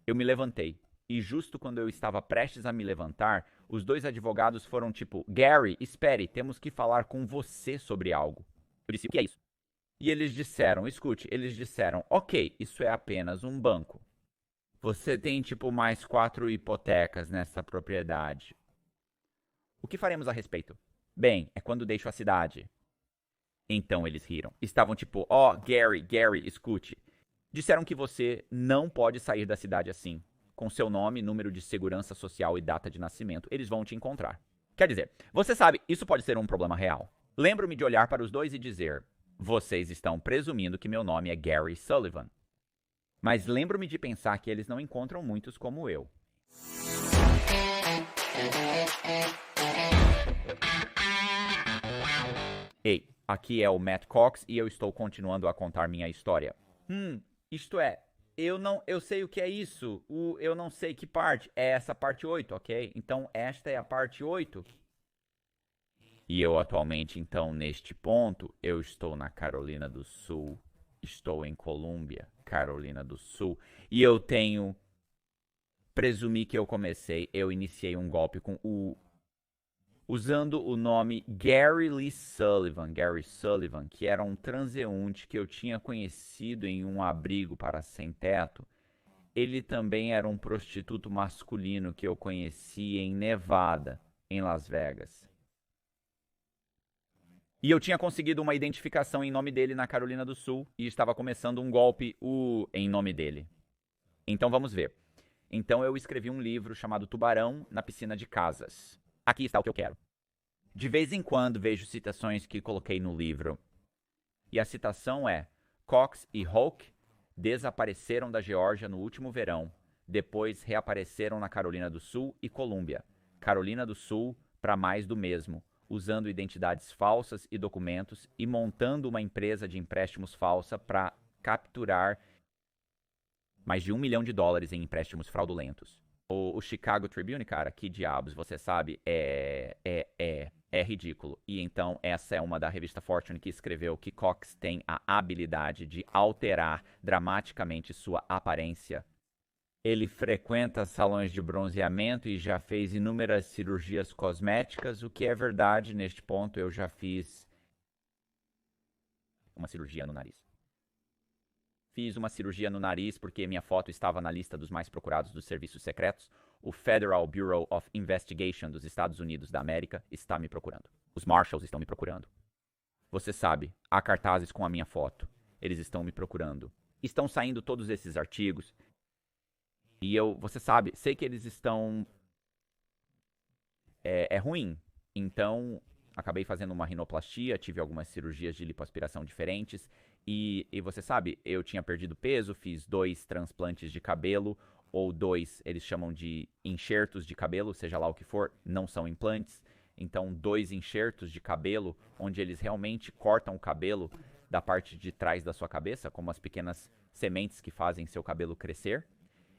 Eu me levantei. E justo quando eu estava prestes a me levantar, os dois advogados foram tipo: Gary, espere, temos que falar com você sobre algo. Eu disse: o que é isso? E eles disseram: escute, eles disseram: ok, isso é apenas um banco. Você tem tipo mais 4 hipotecas nessa propriedade. O que faremos a respeito? Bem, é quando deixo a cidade. Então eles riram. Estavam tipo: ó, Gary, Gary, escute. Disseram que você não pode sair da cidade assim. Com seu nome, número de segurança social e data de nascimento, eles vão te encontrar. Quer dizer, você sabe, isso pode ser um problema real. Lembro-me de olhar para os dois e dizer: vocês estão presumindo que meu nome é Gary Sullivan. Mas lembro-me de pensar que eles não encontram muitos como eu. Ei, aqui é o Matt Cox e eu estou continuando a contar minha história. Isto é, eu sei o que é isso. Eu não sei que parte. É essa parte 8, ok? Então esta é a parte 8. E eu atualmente, então, neste ponto, eu estou na Carolina do Sul. Estou em Colômbia, Carolina do Sul. E eu tenho. Presumi que eu iniciei um golpe com usando o nome Gary Sullivan, que era um transeunte que eu tinha conhecido em um abrigo para sem-teto. Ele também era um prostituto masculino que eu conheci em Nevada, em Las Vegas. E eu tinha conseguido uma identificação em nome dele na Carolina do Sul e estava começando um golpe em nome dele. Então vamos ver. Então eu escrevi um livro chamado Tubarão na Piscina de Casas. Aqui está o que eu quero. De vez em quando vejo citações que coloquei no livro. E a citação é: Cox e Hulk desapareceram da Geórgia no último verão. Depois reapareceram na Carolina do Sul e Colômbia. Carolina do Sul para mais do mesmo, usando identidades falsas e documentos e montando uma empresa de empréstimos falsa para capturar mais de US$ 1 milhão em empréstimos fraudulentos. O Chicago Tribune, cara, que diabos, você sabe, é ridículo. E então essa é uma da revista Fortune que escreveu que Cox tem a habilidade de alterar dramaticamente sua aparência. Ele frequenta salões de bronzeamento e já fez inúmeras cirurgias cosméticas, o que é verdade neste ponto. Eu já fiz uma cirurgia no nariz. Fiz uma cirurgia no nariz porque minha foto estava na lista dos mais procurados dos serviços secretos. O Federal Bureau of Investigation dos Estados Unidos da América está me procurando. Os Marshals estão me procurando. Você sabe, há cartazes com a minha foto. Eles estão me procurando. Estão saindo todos esses artigos. E você sabe, sei que eles estão. É ruim. Então, acabei fazendo uma rinoplastia, tive algumas cirurgias de lipoaspiração diferentes. E você sabe, eu tinha perdido peso, fiz 2 transplantes de cabelo, ou 2, eles chamam de enxertos de cabelo, seja lá o que for, não são implantes. Então, 2 enxertos de cabelo, onde eles realmente cortam o cabelo da parte de trás da sua cabeça, como as pequenas sementes que fazem seu cabelo crescer.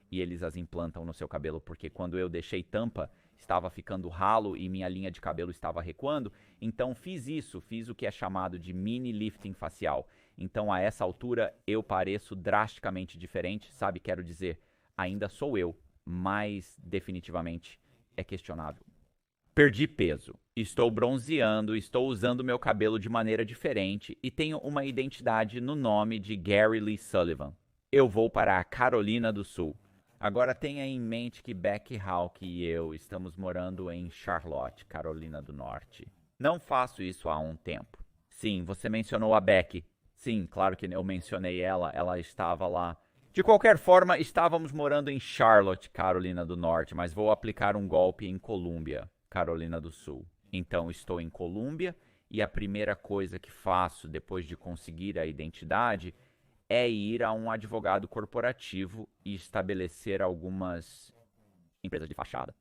E eles as implantam no seu cabelo, porque quando eu deixei tampa, estava ficando ralo e minha linha de cabelo estava recuando. Então fiz isso, fiz o que é chamado de mini lifting facial. Então a essa altura eu pareço drasticamente diferente, sabe? Quero dizer, ainda sou eu, mas definitivamente é questionável. Perdi peso, estou bronzeando, estou usando meu cabelo de maneira diferente e tenho uma identidade no nome de Gary Lee Sullivan. Eu vou para a Carolina do Sul. Agora tenha em mente que Becky Hawk e eu estamos morando em Charlotte, Carolina do Norte. Não faço isso há um tempo. Sim, você mencionou a Becky. Sim, claro que eu mencionei ela estava lá. De qualquer forma, estávamos morando em Charlotte, Carolina do Norte, mas vou aplicar um golpe em Columbia, Carolina do Sul. Então estou em Columbia e a primeira coisa que faço depois de conseguir a identidade é ir a um advogado corporativo e estabelecer algumas empresas de fachada.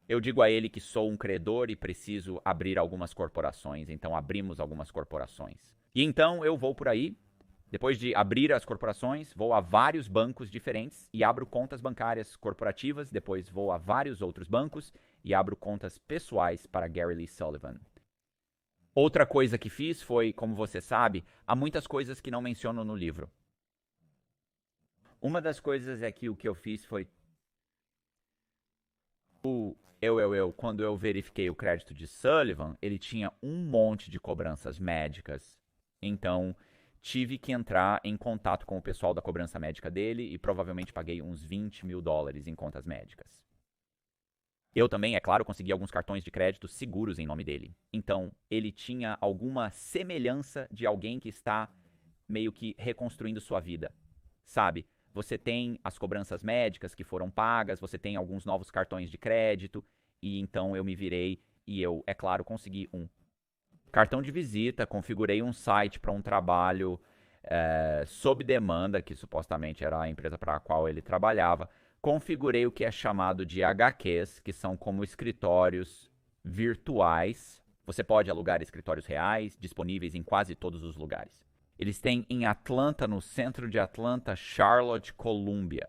Eu digo a ele que sou um credor e preciso abrir algumas corporações, então abrimos algumas corporações. E então eu vou por aí, depois de abrir as corporações, vou a vários bancos diferentes e abro contas bancárias corporativas, depois vou a vários outros bancos e abro contas pessoais para Gary Lee Sullivan. Outra coisa que fiz foi, como você sabe, há muitas coisas que não menciono no livro. Uma das coisas é que o que eu fiz foi Quando eu verifiquei o crédito de Sullivan, ele tinha um monte de cobranças médicas. Então, tive que entrar em contato com o pessoal da cobrança médica dele e provavelmente paguei uns $20 mil em contas médicas. Eu também, é claro, consegui alguns cartões de crédito seguros em nome dele. Então, ele tinha alguma semelhança de alguém que está meio que reconstruindo sua vida, sabe? Você tem as cobranças médicas que foram pagas, você tem alguns novos cartões de crédito, e então eu me virei e eu, é claro, consegui um cartão de visita, configurei um site para um trabalho sob demanda, que supostamente era a empresa para a qual ele trabalhava. Configurei o que é chamado de HQs, que são como escritórios virtuais. Você pode alugar escritórios reais, disponíveis em quase todos os lugares. Eles têm em Atlanta, no centro de Atlanta, Charlotte, Columbia.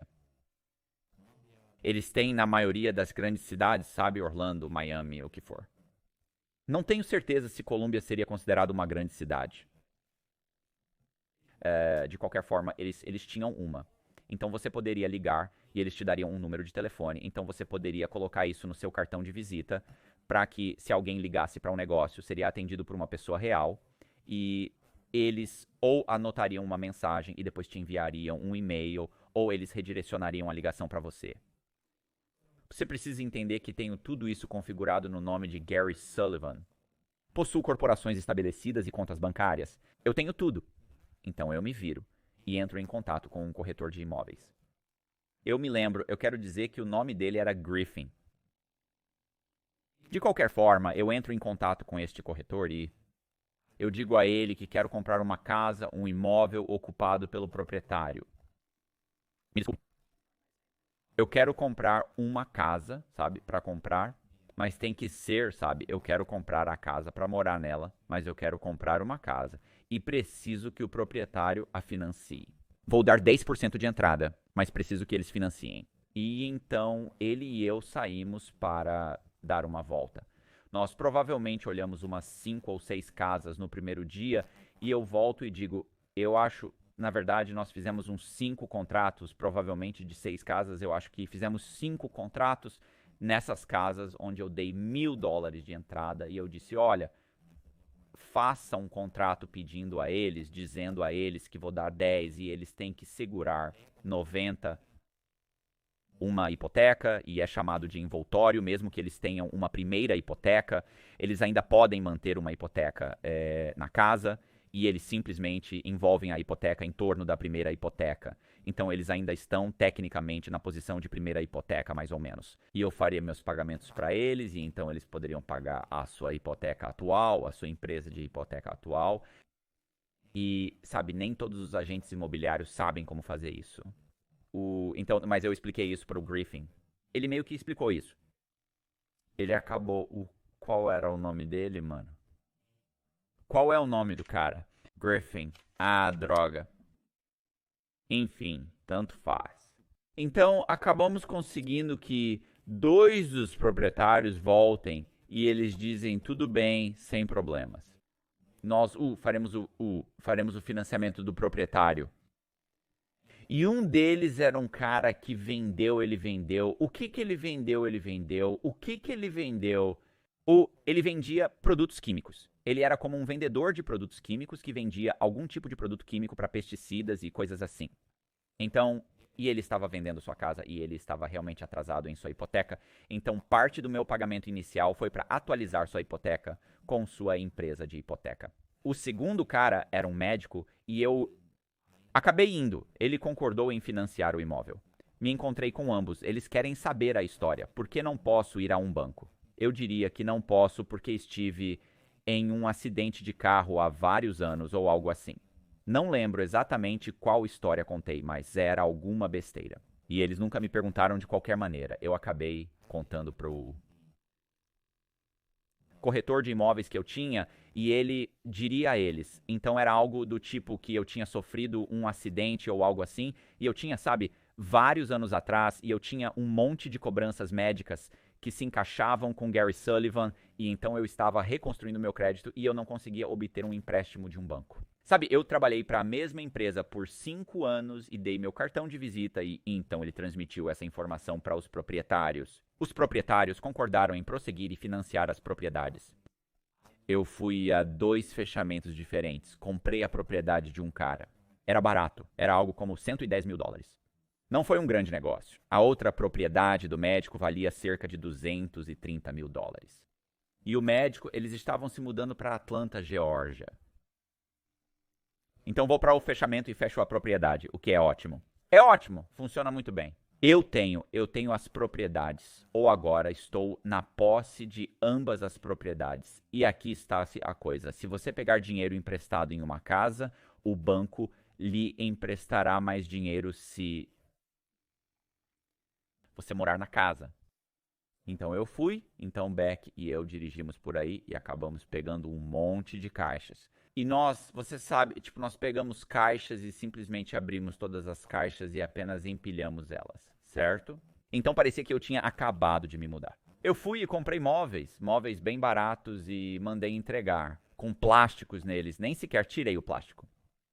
Eles têm na maioria das grandes cidades, sabe? Orlando, Miami, o que for. Não tenho certeza se Columbia seria considerado uma grande cidade. De qualquer forma, eles tinham uma. Então você poderia ligar e eles te dariam um número de telefone. Então você poderia colocar isso no seu cartão de visita para que, se alguém ligasse para um negócio, seria atendido por uma pessoa real e eles ou anotariam uma mensagem e depois te enviariam um e-mail ou eles redirecionariam a ligação para você. Você precisa entender que tenho tudo isso configurado no nome de Gary Sullivan. Possuo corporações estabelecidas e contas bancárias. Eu tenho tudo. Então eu me viro e entro em contato com um corretor de imóveis. Eu me lembro, eu quero dizer que o nome dele era Griffin. De qualquer forma, eu entro em contato com este corretor e eu digo a ele que quero comprar uma casa, um imóvel ocupado pelo proprietário. Me desculpe. Eu quero comprar uma casa, sabe, para comprar, mas tem que ser, sabe, eu quero comprar a casa para morar nela, mas eu quero comprar uma casa e preciso que o proprietário a financie. Vou dar 10% de entrada, mas preciso que eles financiem. E então ele e eu saímos para dar uma volta. Nós provavelmente olhamos umas 5 ou 6 casas no primeiro dia e eu volto e digo, eu acho, na verdade, nós fizemos uns 5 contratos, provavelmente de 6 casas, eu acho que fizemos 5 contratos nessas casas onde eu dei $1.000 de entrada e eu disse, olha, faça um contrato pedindo a eles, dizendo a eles que vou dar 10 e eles têm que segurar 90 uma hipoteca e é chamado de envoltório, mesmo que eles tenham uma primeira hipoteca, eles ainda podem manter uma hipoteca na casa e eles simplesmente envolvem a hipoteca em torno da primeira hipoteca. Então eles ainda estão tecnicamente na posição de primeira hipoteca, mais ou menos. E eu faria meus pagamentos para eles e então eles poderiam pagar a sua hipoteca atual, a sua empresa de hipoteca atual. E, sabe, nem todos os agentes imobiliários sabem como fazer isso. Então, mas eu expliquei isso para o Griffin. Ele meio que explicou isso. Ele acabou. Qual era o nome dele, mano? Qual é o nome do cara? Griffin. Ah, droga. Enfim, tanto faz. Então, acabamos conseguindo que 2 dos proprietários voltem e eles dizem tudo bem, sem problemas. Nós faremos o financiamento do proprietário. E um deles era um cara que vendeu, ele vendeu. O que ele vendeu, ele vendeu. O que ele vendeu? Ele vendia produtos químicos. Ele era como um vendedor de produtos químicos que vendia algum tipo de produto químico para pesticidas e coisas assim. Então, e ele estava vendendo sua casa e ele estava realmente atrasado em sua hipoteca. Então, parte do meu pagamento inicial foi para atualizar sua hipoteca com sua empresa de hipoteca. O segundo cara era um médico e eu acabei indo. Ele concordou em financiar o imóvel. Me encontrei com ambos. Eles querem saber a história. Por que não posso ir a um banco? Eu diria que não posso porque estive em um acidente de carro há vários anos ou algo assim. Não lembro exatamente qual história contei, mas era alguma besteira. E eles nunca me perguntaram de qualquer maneira. Eu acabei contando pro corretor de imóveis que eu tinha e ele diria a eles. Então era algo do tipo que eu tinha sofrido um acidente ou algo assim. E eu tinha, sabe, vários anos atrás e eu tinha um monte de cobranças médicas que se encaixavam com Gary Sullivan e então eu estava reconstruindo meu crédito e eu não conseguia obter um empréstimo de um banco. Sabe, eu trabalhei para a mesma empresa por 5 anos e dei meu cartão de visita e então ele transmitiu essa informação para os proprietários. Os proprietários concordaram em prosseguir e financiar as propriedades. Eu fui a 2 fechamentos diferentes. Comprei a propriedade de um cara. Era barato. Era algo como $110.000. Não foi um grande negócio. A outra propriedade do médico valia cerca de $230.000. E o médico, eles estavam se mudando para Atlanta, Geórgia. Então vou para o fechamento e fecho a propriedade, o que é ótimo. É ótimo, funciona muito bem. Eu tenho as propriedades, ou agora estou na posse de ambas as propriedades. E aqui está a coisa: se você pegar dinheiro emprestado em uma casa, o banco lhe emprestará mais dinheiro se você morar na casa. Então eu fui, então Beck e eu dirigimos por aí e acabamos pegando um monte de caixas. E nós, você sabe, tipo, nós pegamos caixas e simplesmente abrimos todas as caixas e apenas empilhamos elas, certo? Então parecia que eu tinha acabado de me mudar. Eu fui e comprei móveis bem baratos e mandei entregar, com plásticos neles, nem sequer tirei o plástico.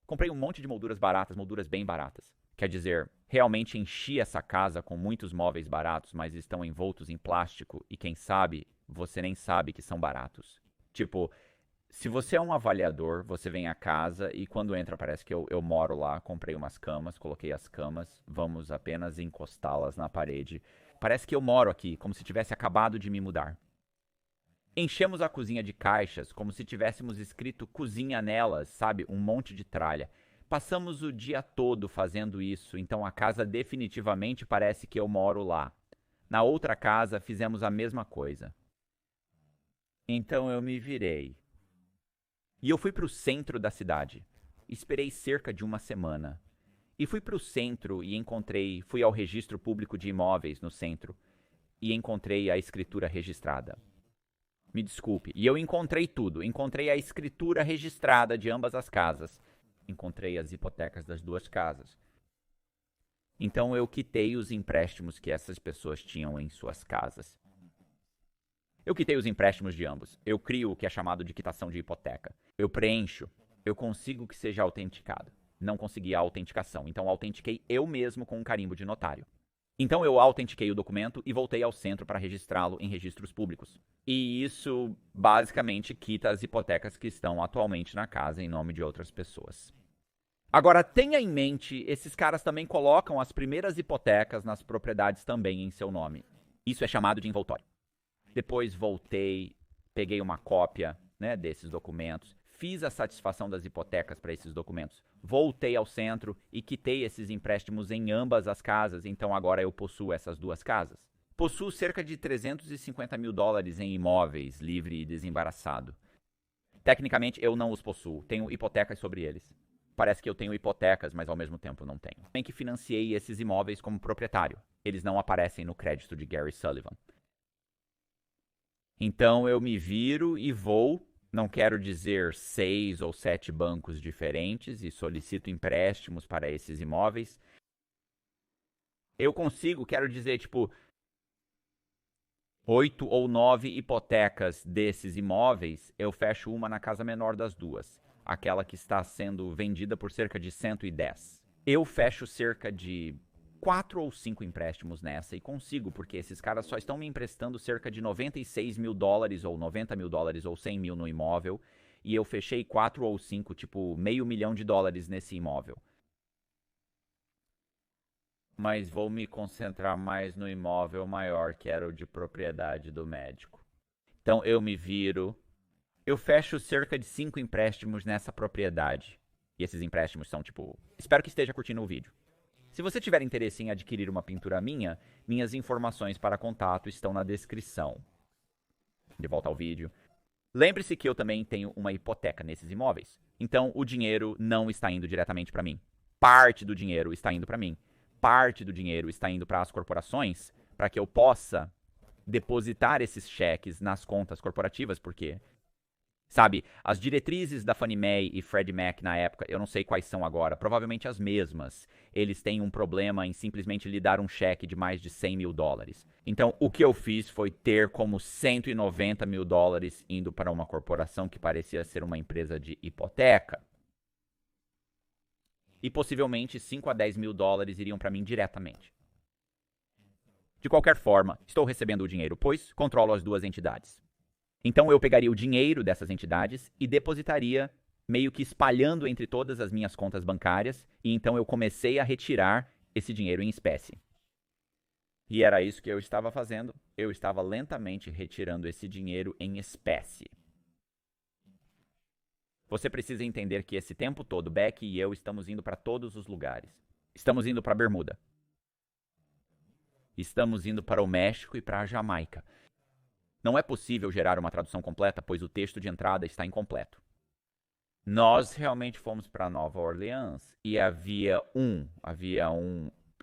Comprei um monte de molduras baratas, molduras bem baratas. Quer dizer, realmente enchi essa casa com muitos móveis baratos, mas estão envoltos em plástico e quem sabe, você nem sabe que são baratos. Tipo, se você é um avaliador, você vem à casa e quando entra parece que eu moro lá, comprei umas camas, coloquei as camas, vamos apenas encostá-las na parede. Parece que eu moro aqui, como se tivesse acabado de me mudar. Enchemos a cozinha de caixas, como se tivéssemos escrito cozinha nelas, sabe? Um monte de tralha. Passamos o dia todo fazendo isso, então a casa definitivamente parece que eu moro lá. Na outra casa fizemos a mesma coisa. Então eu me virei. E eu fui para o centro da cidade. Esperei cerca de uma semana. E fui para o centro e fui ao registro público de imóveis no centro e encontrei a escritura registrada. Me desculpe. E eu encontrei tudo. Encontrei a escritura registrada de ambas as casas. Encontrei as hipotecas das 2 casas. Então eu quitei os empréstimos que essas pessoas tinham em suas casas. Eu quitei os empréstimos de ambos. Eu crio o que é chamado de quitação de hipoteca. Eu preencho. Eu consigo que seja autenticado. Não consegui a autenticação, então autentiquei eu mesmo com um carimbo de notário. Então eu autentiquei o documento e voltei ao centro para registrá-lo em registros públicos. E isso basicamente quita as hipotecas que estão atualmente na casa em nome de outras pessoas. Agora, tenha em mente, esses caras também colocam as primeiras hipotecas nas propriedades também em seu nome. Isso é chamado de envoltório. Depois voltei, peguei uma cópia, né, desses documentos, fiz a satisfação das hipotecas para esses documentos, voltei ao centro e quitei esses empréstimos em ambas as casas, então agora eu possuo essas 2 casas. Possuo cerca de $350.000 em imóveis, livre e desembaraçado. Tecnicamente eu não os possuo, tenho hipotecas sobre eles. Parece que eu tenho hipotecas, mas ao mesmo tempo não tenho. Bem que financiei esses imóveis como proprietário. Eles não aparecem no crédito de Gary Sullivan. Então eu me viro e vou, não quero dizer 6 ou 7 bancos diferentes e solicito empréstimos para esses imóveis. Eu consigo, quero dizer, tipo, 8 ou 9 hipotecas desses imóveis, eu fecho uma na casa menor das 2, aquela que está sendo vendida por cerca de 110. Eu fecho cerca de 4 ou 5 empréstimos nessa e consigo, porque esses caras só estão me emprestando cerca de $96.000 ou $90.000 ou 100 mil no imóvel e eu fechei 4 ou 5, tipo, $500.000 nesse imóvel. Mas vou me concentrar mais no imóvel maior, que era o de propriedade do médico. Então eu me viro, eu fecho cerca de 5 empréstimos nessa propriedade. E esses empréstimos são tipo, espero que esteja curtindo o vídeo. Se você tiver interesse em adquirir uma pintura minha, minhas informações para contato estão na descrição. De volta ao vídeo. Lembre-se que eu também tenho uma hipoteca nesses imóveis. Então, o dinheiro não está indo diretamente para mim. Parte do dinheiro está indo para mim. Parte do dinheiro está indo para as corporações, para que eu possa depositar esses cheques nas contas corporativas, porque... Sabe, as diretrizes da Fannie Mae e Freddie Mac na época, eu não sei quais são agora, provavelmente as mesmas. Eles têm um problema em simplesmente lhe dar um cheque de mais de $100.000. Então, o que eu fiz foi ter como $190.000 indo para uma corporação que parecia ser uma empresa de hipoteca. e possivelmente 5 a 10 mil dólares iriam para mim diretamente. De qualquer forma, estou recebendo o dinheiro, pois controlo as duas entidades. Então eu pegaria o dinheiro dessas entidades e depositaria meio que espalhando entre todas as minhas contas bancárias, e então eu comecei a retirar esse dinheiro em espécie. E era isso que eu estava fazendo. Eu estava lentamente retirando esse dinheiro em espécie. Você precisa entender que esse tempo todo, Beck e eu estamos indo para todos os lugares. Estamos indo para Bermuda. Estamos indo para o México e para a Jamaica. Não é possível gerar uma tradução completa, pois o texto de entrada está incompleto. Nós realmente fomos para Nova Orleans e havia um,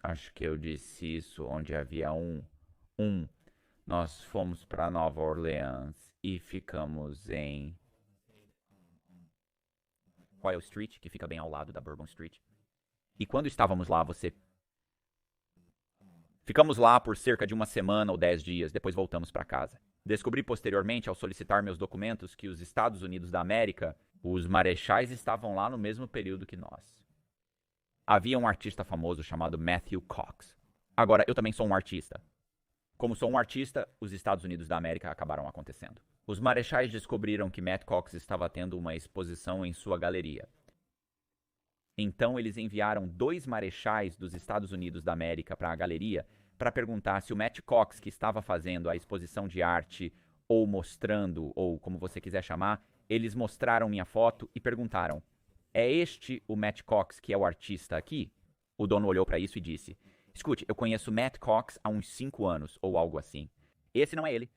acho que eu disse isso, onde havia um. Nós fomos para Nova Orleans e ficamos em Royal Street, que fica bem ao lado da Bourbon Street. E quando estávamos lá, ficamos lá por cerca de uma semana ou 10 dias, depois voltamos para casa. Descobri posteriormente, ao solicitar meus documentos, que os Estados Unidos da América, os marechais estavam lá no mesmo período que nós. Havia um artista famoso chamado Matthew Cox. Agora, eu também sou um artista. Como sou um artista, os Estados Unidos da América acabaram acontecendo. Os marechais descobriram que Matt Cox estava tendo uma exposição em sua galeria. Então, eles enviaram 2 marechais dos Estados Unidos da América para a galeria para perguntar se o Matt Cox, que estava fazendo a exposição de arte, ou mostrando, ou como você quiser chamar, eles mostraram minha foto e perguntaram: é este o Matt Cox que é o artista aqui? O dono olhou para isso e disse: escute, eu conheço Matt Cox há uns 5 anos, ou algo assim. Esse não é ele.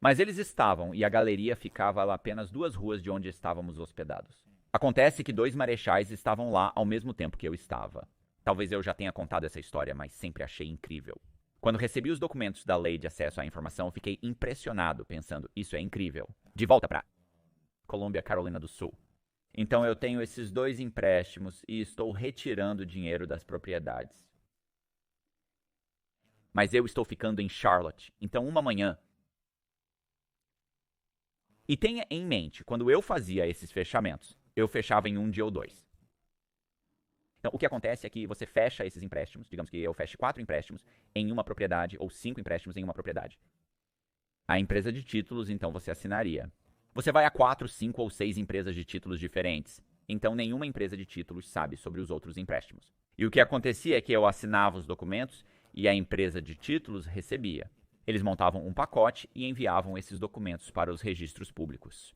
Mas eles estavam, e a galeria ficava a apenas 2 ruas de onde estávamos hospedados. Acontece que 2 marechais estavam lá ao mesmo tempo que eu estava. Talvez eu já tenha contado essa história, mas sempre achei incrível. Quando recebi os documentos da Lei de Acesso à Informação, fiquei impressionado, pensando, isso é incrível. De volta para Colômbia, Carolina do Sul. Então eu tenho esses 2 empréstimos e estou retirando dinheiro das propriedades. Mas eu estou ficando em Charlotte. Então uma manhã. E tenha em mente, quando eu fazia esses fechamentos, eu fechava em um dia ou 2. Então, o que acontece é que você fecha esses empréstimos, digamos que eu feche 4 empréstimos em uma propriedade ou 5 empréstimos em uma propriedade. A empresa de títulos, então, você assinaria. Você vai a 4, 5 ou 6 empresas de títulos diferentes. Então, nenhuma empresa de títulos sabe sobre os outros empréstimos. E o que acontecia é que eu assinava os documentos e a empresa de títulos recebia. Eles montavam um pacote e enviavam esses documentos para os registros públicos.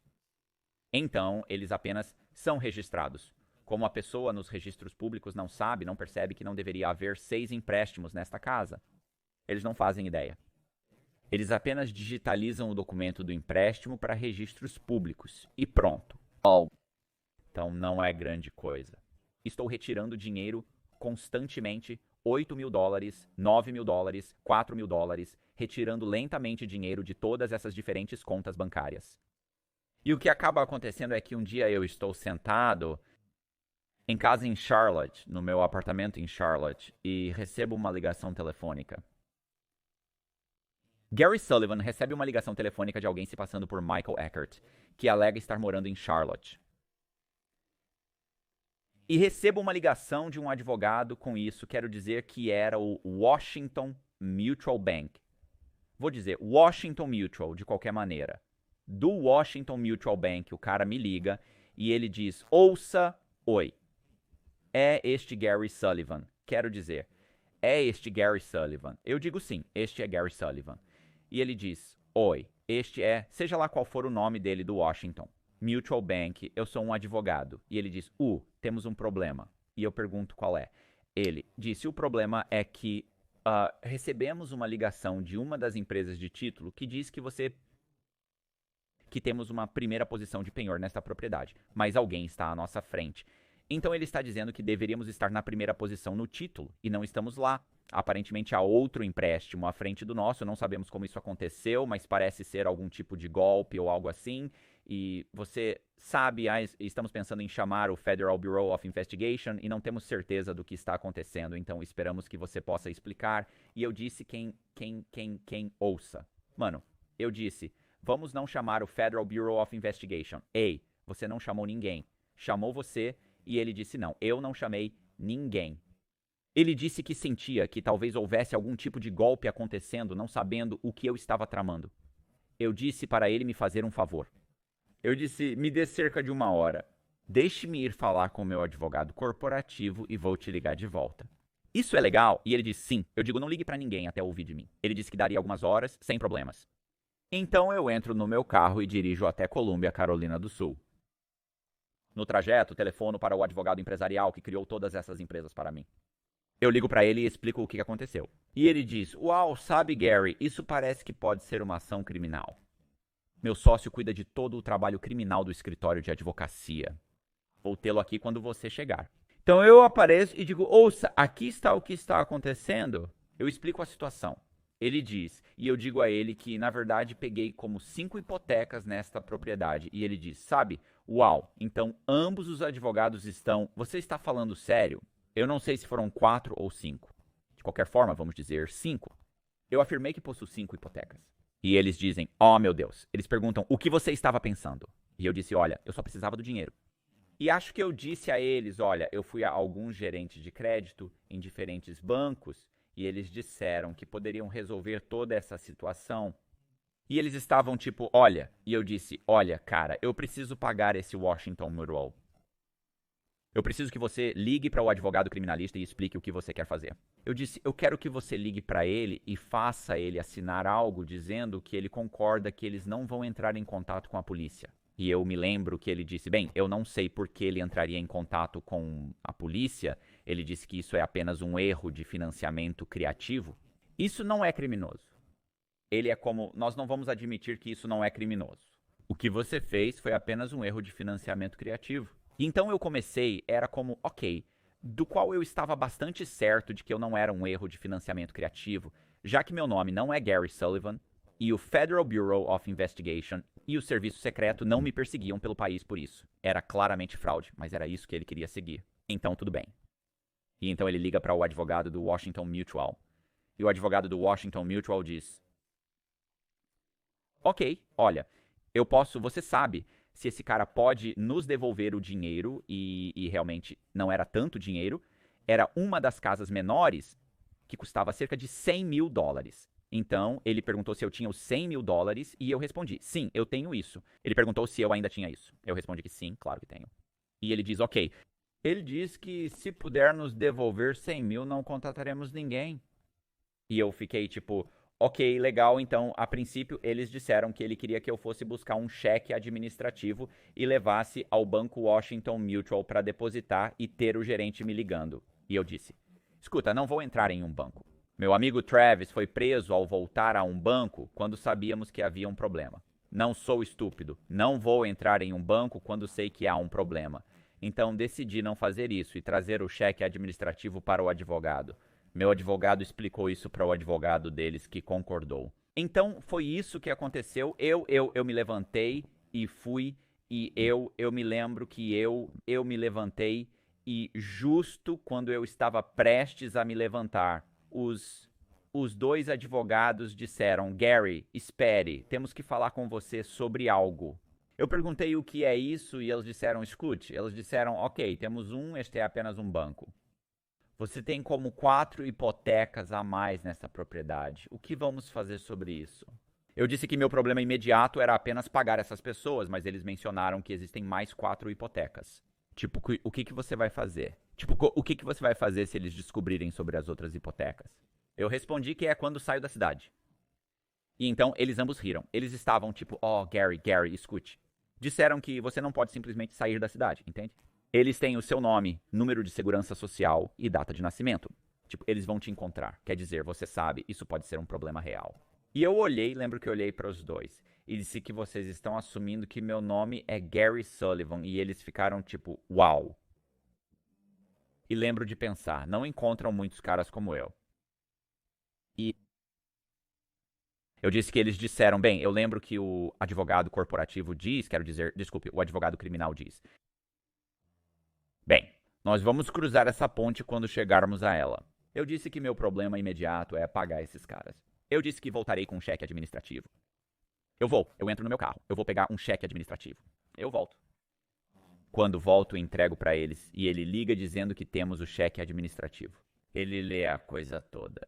Então, eles apenas são registrados. Como a pessoa nos registros públicos não sabe, não percebe que não deveria haver 6 empréstimos nesta casa. Eles não fazem ideia. Eles apenas digitalizam o documento do empréstimo para registros públicos. E pronto. Então não é grande coisa. Estou retirando dinheiro constantemente, 8 mil dólares, 9 mil dólares, 4 mil dólares, retirando lentamente dinheiro de todas essas diferentes contas bancárias. E o que acaba acontecendo é que um dia eu estou sentado em casa em Charlotte, no meu apartamento em Charlotte, e recebo uma ligação telefônica. Gary Sullivan recebe uma ligação telefônica de alguém se passando por Michael Eckert, que alega estar morando em Charlotte. E recebo uma ligação de um advogado com isso, quero dizer que era o Washington Mutual Bank. Vou dizer Washington Mutual, de qualquer maneira. Do Washington Mutual Bank, o cara me liga e ele diz: ouça, oi. É este Gary Sullivan. Quero dizer, é este Gary Sullivan. Eu digo sim, este é Gary Sullivan. E ele diz: oi, este é, seja lá qual for o nome dele do Washington Mutual Bank, eu sou um advogado. E ele diz: temos um problema. E eu pergunto qual é. Ele disse: o problema é que recebemos uma ligação de uma das empresas de título que diz que temos uma primeira posição de penhor nesta propriedade, mas alguém está à nossa frente. Então ele está dizendo que deveríamos estar na primeira posição no título e não estamos lá. Aparentemente há outro empréstimo à frente do nosso, não sabemos como isso aconteceu, mas parece ser algum tipo de golpe ou algo assim. E você sabe, estamos pensando em chamar o Federal Bureau of Investigation e não temos certeza do que está acontecendo, então esperamos que você possa explicar. E eu disse quem ouça. Mano, eu disse, vamos não chamar o Federal Bureau of Investigation. Ei, você não chamou ninguém. Chamou você e ele disse não, eu não chamei Ninguém. Ele disse que sentia que talvez houvesse algum tipo de golpe acontecendo, não sabendo o que eu estava tramando. Eu disse para ele me fazer um favor. Eu disse, me dê cerca de 1 hora. Deixe-me ir falar com o meu advogado corporativo e vou te ligar de volta. Isso é legal? E ele disse, sim. Eu digo, não ligue para ninguém até ouvir de mim. Ele disse que daria algumas horas, sem problemas. Então eu entro no meu carro e dirijo até Columbia, Carolina do Sul. No trajeto, telefono para o advogado empresarial que criou todas essas empresas para mim. Eu ligo para ele e explico o que aconteceu. E ele diz, uau, sabe Gary, isso parece que pode ser uma ação criminal. Meu sócio cuida de todo o trabalho criminal do escritório de advocacia. Vou tê-lo aqui quando você chegar. Então eu apareço e digo, ouça, aqui está o que está acontecendo. Eu explico a situação. Ele diz, e eu digo a ele que, na verdade, peguei como 5 hipotecas nesta propriedade. E ele diz, sabe, uau, então ambos os advogados estão... Você está falando sério? Eu não sei se foram 4 ou 5. De qualquer forma, vamos dizer 5. Eu afirmei que possuo 5 hipotecas. E eles dizem, oh meu Deus. Eles perguntam, o que você estava pensando? E eu disse, olha, eu só precisava do dinheiro. E acho que eu disse a eles, olha, eu fui a alguns gerentes de crédito em diferentes bancos e eles disseram que poderiam resolver toda essa situação. E eles estavam tipo, olha, e eu disse, olha, cara, eu preciso pagar esse Washington Mutual. Eu preciso que você ligue para o advogado criminalista e explique o que você quer fazer. Eu disse, eu quero que você ligue para ele e faça ele assinar algo dizendo que ele concorda que eles não vão entrar em contato com a polícia. E eu me lembro que ele disse, bem, eu não sei por que ele entraria em contato com a polícia. Ele disse que isso é apenas um erro de financiamento criativo. Isso não é criminoso. Ele é como, nós não vamos admitir que isso não é criminoso. O que você fez foi apenas um erro de financiamento criativo. Então eu comecei, era como, ok, do qual eu estava bastante certo de que eu não era um erro de financiamento criativo, já que meu nome não é Gary Sullivan, e o Federal Bureau of Investigation e o Serviço Secreto não me perseguiam pelo país por isso. Era claramente fraude, mas era isso que ele queria seguir. Então tudo bem. E então ele liga para o advogado do Washington Mutual. E o advogado do Washington Mutual diz, ok, olha, eu posso, você sabe se esse cara pode nos devolver o dinheiro, e realmente não era tanto dinheiro, era uma das casas menores que custava cerca de $100.000. Então, ele perguntou se eu tinha os $100.000 e eu respondi, sim, eu tenho isso. Ele perguntou se eu ainda tinha isso. Eu respondi que sim, claro que tenho. E ele diz, ok. Ele diz que se puder nos devolver 100 mil, não contrataremos ninguém. E eu fiquei tipo, ok, legal. Então, a princípio, eles disseram que ele queria que eu fosse buscar um cheque administrativo e levasse ao banco Washington Mutual para depositar e ter o gerente me ligando. E eu disse, escuta, não vou entrar em um banco. Meu amigo Travis foi preso ao voltar a um banco quando sabíamos que havia um problema. Não sou estúpido. Não vou entrar em um banco quando sei que há um problema. Então decidi não fazer isso e trazer o cheque administrativo para o advogado. Meu advogado explicou isso para o advogado deles, que concordou. Então foi isso que aconteceu. Eu me levantei e fui. E eu me lembro que eu me levantei e justo quando eu estava prestes a me levantar, os 2 advogados disseram, Gary, espere, temos que falar com você sobre algo. Eu perguntei o que é isso e eles disseram, escute. Eles disseram, ok, temos este é apenas um banco. Você tem como 4 hipotecas a mais nessa propriedade. O que vamos fazer sobre isso? Eu disse que meu problema imediato era apenas pagar essas pessoas, mas eles mencionaram que existem mais 4 hipotecas. Tipo, o que você vai fazer? Tipo, o que você vai fazer se eles descobrirem sobre as outras hipotecas? Eu respondi que é quando saio da cidade. E então eles ambos riram. Eles estavam tipo, oh, Gary, escute. Disseram que você não pode simplesmente sair da cidade, entende? Eles têm o seu nome, número de segurança social e data de nascimento. Tipo, eles vão te encontrar. Quer dizer, você sabe, isso pode ser um problema real. E eu olhei, lembro que eu olhei para os 2 e disse que vocês estão assumindo que meu nome é Gary Sullivan. E eles ficaram tipo, uau. E lembro de pensar, não encontram muitos caras como eu. E eu disse que eles disseram, bem, eu lembro que o advogado corporativo diz, quero dizer, desculpe, o advogado criminal diz. Bem, nós vamos cruzar essa ponte quando chegarmos a ela. Eu disse que meu problema imediato é pagar esses caras. Eu disse que voltarei com um cheque administrativo. Eu entro no meu carro, eu vou pegar um cheque administrativo. Eu volto. Quando volto, entrego para eles e ele liga dizendo que temos o cheque administrativo. Ele lê a coisa toda.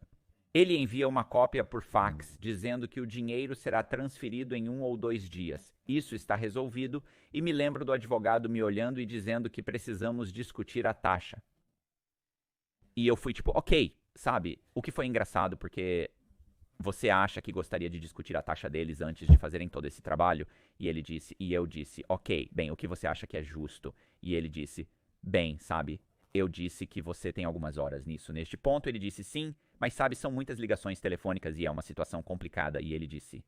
Ele envia uma cópia por fax dizendo que o dinheiro será transferido em 1 ou 2 dias. Isso está resolvido e me lembro do advogado me olhando e dizendo que precisamos discutir a taxa. E eu fui tipo, ok, sabe? O que foi engraçado porque você acha que gostaria de discutir a taxa deles antes de fazerem todo esse trabalho? E ele disse, e eu disse, ok, bem, o que você acha que é justo? E ele disse, bem, sabe, eu disse que você tem algumas horas nisso. Neste ponto, ele disse sim, mas sabe, são muitas ligações telefônicas e é uma situação complicada. E ele disse,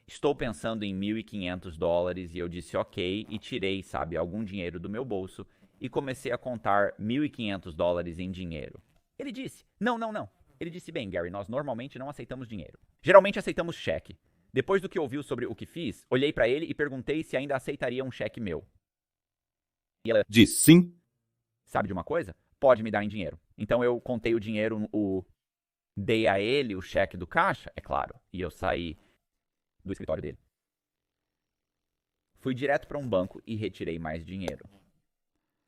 estou pensando em $1.500 e eu disse ok e tirei, sabe, algum dinheiro do meu bolso e comecei a contar $1.500 em dinheiro. Ele disse, não, não, não. Ele disse, bem, Gary, nós normalmente não aceitamos dinheiro. Geralmente aceitamos cheque. Depois do que ouviu sobre o que fiz, olhei pra ele e perguntei se ainda aceitaria um cheque meu. E ela Disse sim. sabe de uma coisa? Pode me dar em dinheiro. Então eu contei o dinheiro, dei a ele o cheque do caixa, é claro, e eu saí do escritório dele. Fui direto para um banco e retirei mais dinheiro.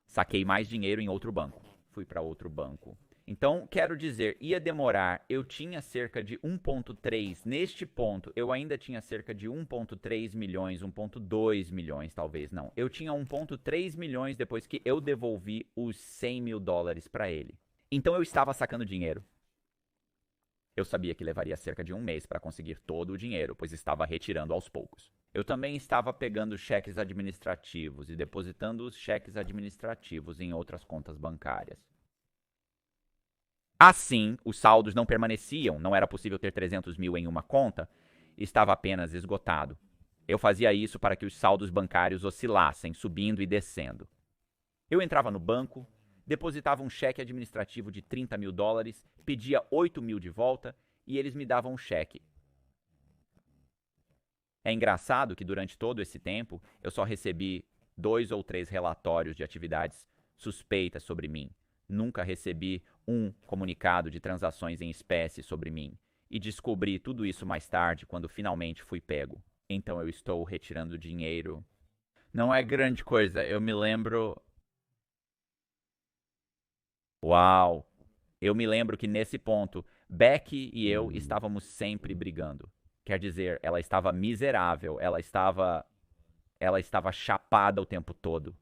Saquei mais dinheiro em outro banco. Fui para outro banco. Então, quero dizer, ia demorar. Eu tinha cerca de 1,3. Neste ponto, eu ainda tinha cerca de 1,3 milhões, 1,2 milhões, talvez não. Eu tinha 1,3 milhões depois que eu devolvi os $100.000 para ele. Então, eu estava sacando dinheiro. Eu sabia que levaria cerca de um mês para conseguir todo o dinheiro, pois estava retirando aos poucos. Eu também estava pegando cheques administrativos e depositando os cheques administrativos em outras contas bancárias. Assim, os saldos não permaneciam, não era possível ter 300 mil em uma conta, estava apenas esgotado. Eu fazia isso para que os saldos bancários oscilassem, subindo e descendo. Eu entrava no banco, depositava um cheque administrativo de $30.000, pedia 8 mil de volta e eles me davam um cheque. É engraçado que durante todo esse tempo eu só recebi 2 ou 3 relatórios de atividades suspeitas sobre mim. Nunca recebi um comunicado de transações em espécie sobre mim. E descobri tudo isso mais tarde, quando finalmente fui pego. Então eu estou retirando dinheiro. Não é grande coisa, eu me lembro. Uau! Eu me lembro que nesse ponto, Becky e eu estávamos sempre brigando. Quer dizer, ela estava miserável, ela estava chapada o tempo todo.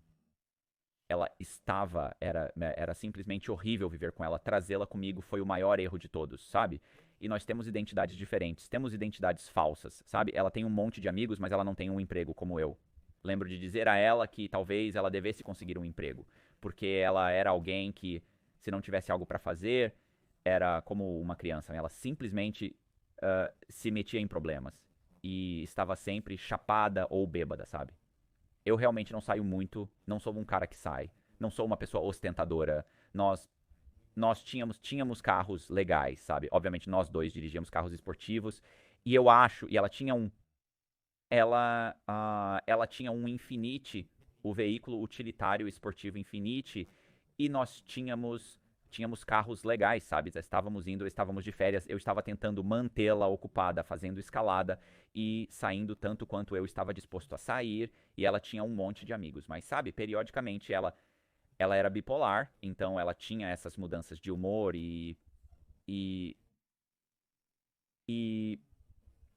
Era simplesmente horrível viver com ela. Trazê-la comigo foi o maior erro de todos, sabe? E nós temos identidades diferentes, temos identidades falsas, sabe? Ela tem um monte de amigos, mas ela não tem um emprego como eu. Lembro de dizer a ela que talvez ela devesse conseguir um emprego, porque ela era alguém que, se não tivesse algo pra fazer, era como uma criança. Ela simplesmente se metia em problemas e estava sempre chapada ou bêbada, sabe? Eu realmente não saio muito, não sou um cara que sai, não sou uma pessoa ostentadora. Nós tínhamos carros legais, sabe? Obviamente nós dois dirigíamos carros esportivos e eu acho, e ela tinha um Infiniti, o veículo utilitário esportivo Infiniti, e nós tínhamos carros legais, sabe? Estávamos de férias, eu estava tentando mantê-la ocupada, fazendo escalada e saindo tanto quanto eu estava disposto a sair, e ela tinha um monte de amigos, mas sabe, periodicamente ela era bipolar, então ela tinha essas mudanças de humor e, e,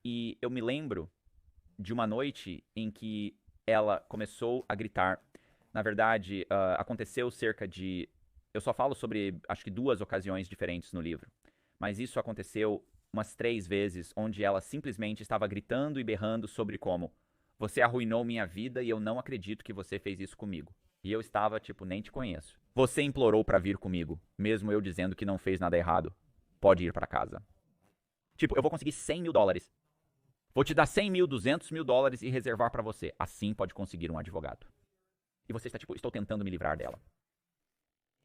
e eu me lembro de uma noite em que ela começou a gritar. Na verdade, aconteceu cerca de. Eu só falo sobre, acho que 2 ocasiões diferentes no livro. Mas isso aconteceu umas 3 vezes, onde ela simplesmente estava gritando e berrando sobre como você arruinou minha vida e eu não acredito que você fez isso comigo. E eu estava tipo, nem te conheço. Você implorou pra vir comigo, mesmo eu dizendo que não fez nada errado. Pode ir pra casa. Tipo, eu vou conseguir $100.000. Vou te dar 100 mil, $200.000 e reservar pra você. Assim pode conseguir um advogado. E você está tipo, estou tentando me livrar dela.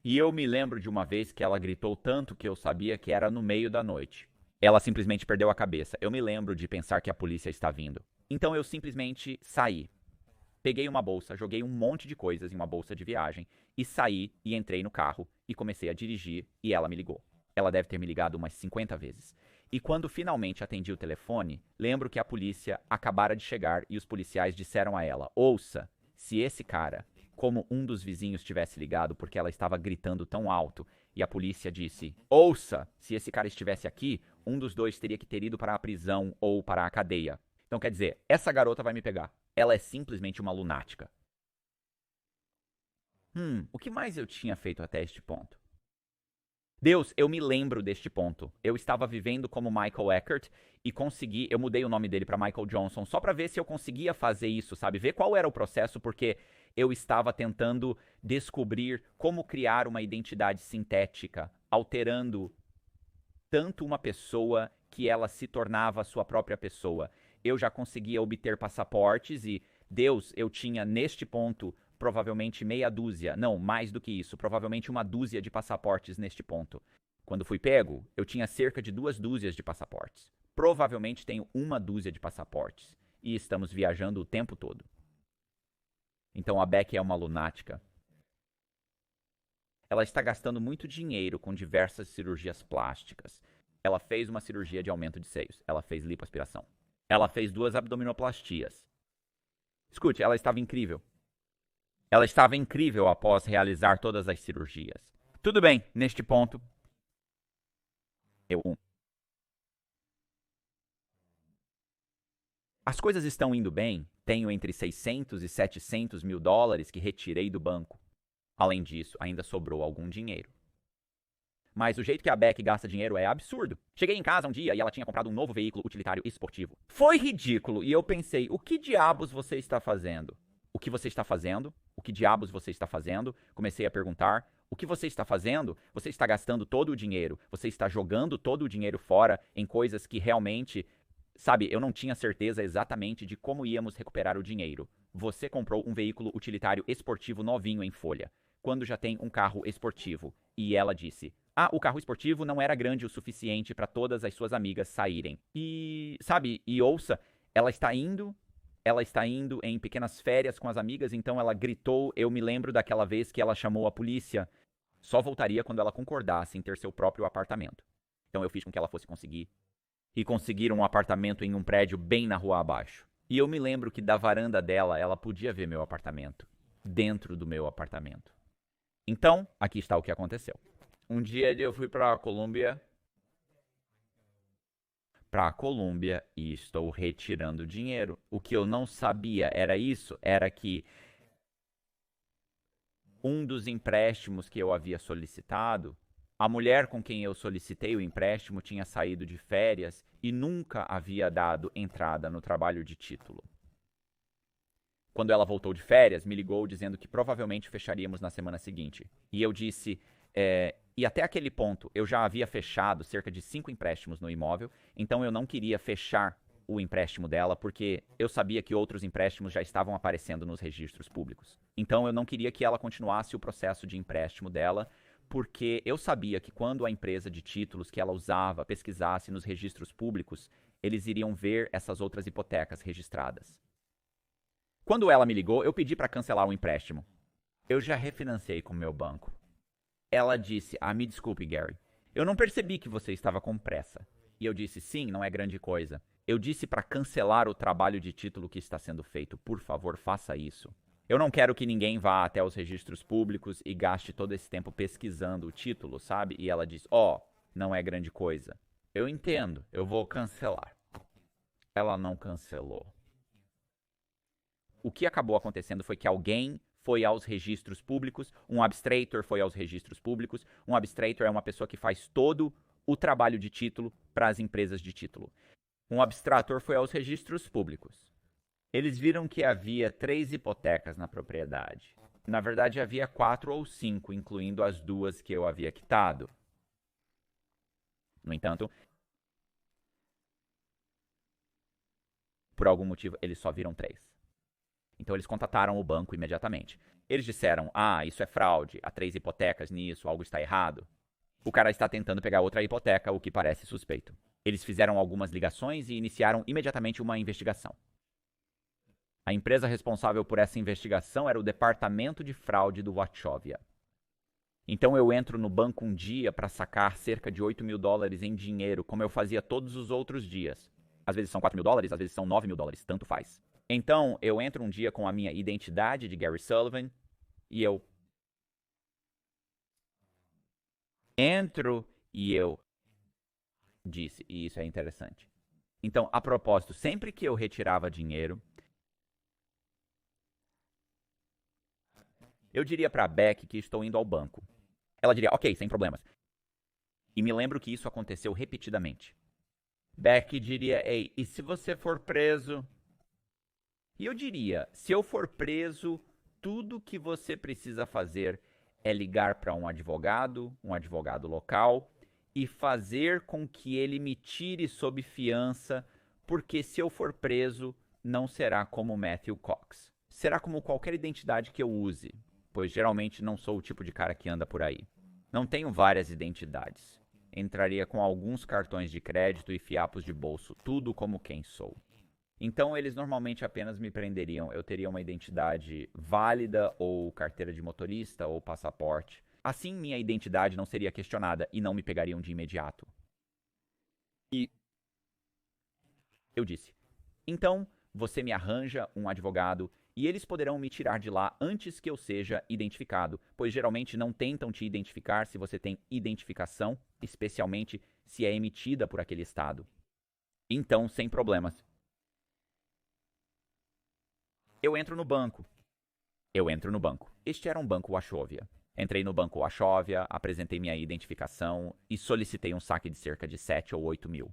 E eu me lembro de uma vez que ela gritou tanto que eu sabia que era no meio da noite. Ela simplesmente perdeu a cabeça. Eu me lembro de pensar que a polícia está vindo. Então eu simplesmente saí. Peguei uma bolsa, joguei um monte de coisas em uma bolsa de viagem e saí e entrei no carro e comecei a dirigir e ela me ligou. Ela deve ter me ligado umas 50 vezes. E quando finalmente atendi o telefone, lembro que a polícia acabara de chegar e os policiais disseram a ela: ouça, se esse cara, como um dos vizinhos tivesse ligado porque ela estava gritando tão alto e a polícia disse: ouça, se esse cara estivesse aqui, um dos dois teria que ter ido para a prisão ou para a cadeia. Então quer dizer, essa garota vai me pegar. Ela é simplesmente uma lunática. O que mais eu tinha feito até este ponto? Deus, eu me lembro deste ponto. Eu estava vivendo como Michael Eckert e consegui, eu mudei o nome dele para Michael Johnson só para ver se eu conseguia fazer isso, sabe? Ver qual era o processo, porque eu estava tentando descobrir como criar uma identidade sintética, alterando tanto uma pessoa que ela se tornava a sua própria pessoa. Eu já conseguia obter passaportes e, Deus, eu tinha neste ponto provavelmente meia dúzia, não, mais do que isso, provavelmente uma dúzia de passaportes neste ponto. Quando fui pego, eu tinha cerca de 2 dúzias de passaportes. Provavelmente tenho 1 dúzia de passaportes. E estamos viajando o tempo todo. Então a Beck é uma lunática. Ela está gastando muito dinheiro com diversas cirurgias plásticas. Ela fez uma cirurgia de aumento de seios. Ela fez lipoaspiração. Ela fez 2 abdominoplastias. Escute, ela estava incrível. Ela estava incrível após realizar todas as cirurgias. Tudo bem, neste ponto. As coisas estão indo bem. Tenho entre 600 e 700 mil dólares que retirei do banco. Além disso, ainda sobrou algum dinheiro. Mas o jeito que a Beck gasta dinheiro é absurdo. Cheguei em casa um dia e ela tinha comprado um novo veículo utilitário esportivo. Foi ridículo e eu pensei, o que diabos você está fazendo? O que você está fazendo? O que diabos você está fazendo? Comecei a perguntar. O que você está fazendo? Você está gastando todo o dinheiro. Você está jogando todo o dinheiro fora em coisas que realmente... Sabe, eu não tinha certeza exatamente de como íamos recuperar o dinheiro. Você comprou um veículo utilitário esportivo novinho em folha, quando já tem um carro esportivo. E ela disse: o carro esportivo não era grande o suficiente para todas as suas amigas saírem. E, sabe, e ouça, ela está indo em pequenas férias com as amigas, então ela gritou. Eu me lembro daquela vez que ela chamou a polícia. Só voltaria quando ela concordasse em ter seu próprio apartamento. Então eu fiz com que ela fosse conseguir. E conseguiram um apartamento em um prédio bem na rua abaixo. E eu me lembro que da varanda dela, ela podia ver meu apartamento. Dentro do meu apartamento. Então, aqui está o que aconteceu. Um dia eu fui para a Colômbia e estou retirando dinheiro. O que eu não sabia era que um dos empréstimos que eu havia solicitado, a mulher com quem eu solicitei o empréstimo tinha saído de férias e nunca havia dado entrada no trabalho de título. Quando ela voltou de férias, me ligou dizendo que provavelmente fecharíamos na semana seguinte. E eu disse, e até aquele ponto eu já havia fechado cerca de 5 empréstimos no imóvel, então eu não queria fechar o empréstimo dela porque eu sabia que outros empréstimos já estavam aparecendo nos registros públicos. Então eu não queria que ela continuasse o processo de empréstimo dela, porque eu sabia que quando a empresa de títulos que ela usava pesquisasse nos registros públicos, eles iriam ver essas outras hipotecas registradas. Quando ela me ligou, eu pedi para cancelar o empréstimo. Eu já refinanciei com o meu banco. Ela disse, me desculpe, Gary. Eu não percebi que você estava com pressa. E eu disse, sim, não é grande coisa. Eu disse para cancelar o trabalho de título que está sendo feito. Por favor, faça isso. Eu não quero que ninguém vá até os registros públicos e gaste todo esse tempo pesquisando o título, sabe? E ela diz, não é grande coisa. Eu entendo, eu vou cancelar. Ela não cancelou. O que acabou acontecendo foi que alguém foi aos registros públicos, um abstrator foi aos registros públicos. Um abstrator é uma pessoa que faz todo o trabalho de título para as empresas de título. Um abstrator foi aos registros públicos. Eles viram que havia 3 hipotecas na propriedade. Na verdade, havia 4 ou 5, incluindo as 2 que eu havia quitado. No entanto, por algum motivo, eles só viram 3. Então eles contataram o banco imediatamente. Eles disseram, isso é fraude, há 3 hipotecas nisso, algo está errado. O cara está tentando pegar outra hipoteca, o que parece suspeito. Eles fizeram algumas ligações e iniciaram imediatamente uma investigação. A empresa responsável por essa investigação era o Departamento de Fraude do Wachovia. Então eu entro no banco um dia para sacar cerca de 8 mil dólares em dinheiro, como eu fazia todos os outros dias. Às vezes são 4 mil dólares, às vezes são 9 mil dólares, tanto faz. Então, eu entro um dia com a minha identidade de Gary Sullivan e eu entro e eu disse, e isso é interessante. Então, a propósito, sempre que eu retirava dinheiro, eu diria para Beck que estou indo ao banco. Ela diria, ok, sem problemas. E me lembro que isso aconteceu repetidamente. Beck diria, ei, e se você for preso? E eu diria, se eu for preso, tudo que você precisa fazer é ligar para um advogado local, e fazer com que ele me tire sob fiança, porque se eu for preso, não será como Matthew Cox. Será como qualquer identidade que eu use, pois geralmente não sou o tipo de cara que anda por aí. Não tenho várias identidades. Entraria com alguns cartões de crédito e fiapos de bolso, tudo como quem sou. Então eles normalmente apenas me prenderiam. Eu teria uma identidade válida, ou carteira de motorista, ou passaporte. Assim minha identidade não seria questionada e não me pegariam de imediato. E eu disse, então você me arranja um advogado e eles poderão me tirar de lá antes que eu seja identificado, pois geralmente não tentam te identificar se você tem identificação, especialmente se é emitida por aquele estado. Então, sem problemas. Eu entro no banco. Este era um banco Wachovia. Entrei no banco Wachovia, apresentei minha identificação e solicitei um saque de cerca de 7 ou 8 mil.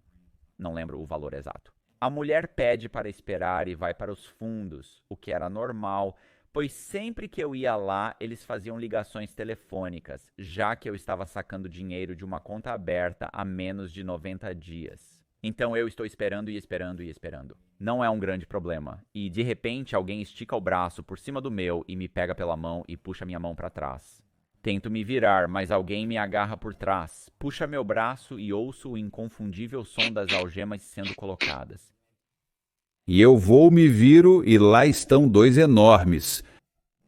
Não lembro o valor exato. A mulher pede para esperar e vai para os fundos, o que era normal, pois sempre que eu ia lá, eles faziam ligações telefônicas, já que eu estava sacando dinheiro de uma conta aberta há menos de 90 dias. Então eu estou esperando e esperando e esperando. Não é um grande problema. E de repente alguém estica o braço por cima do meu e me pega pela mão e puxa minha mão para trás. Tento me virar, mas alguém me agarra por trás, puxa meu braço e ouço o inconfundível som das algemas sendo colocadas. E eu vou, me viro, e lá estão dois enormes.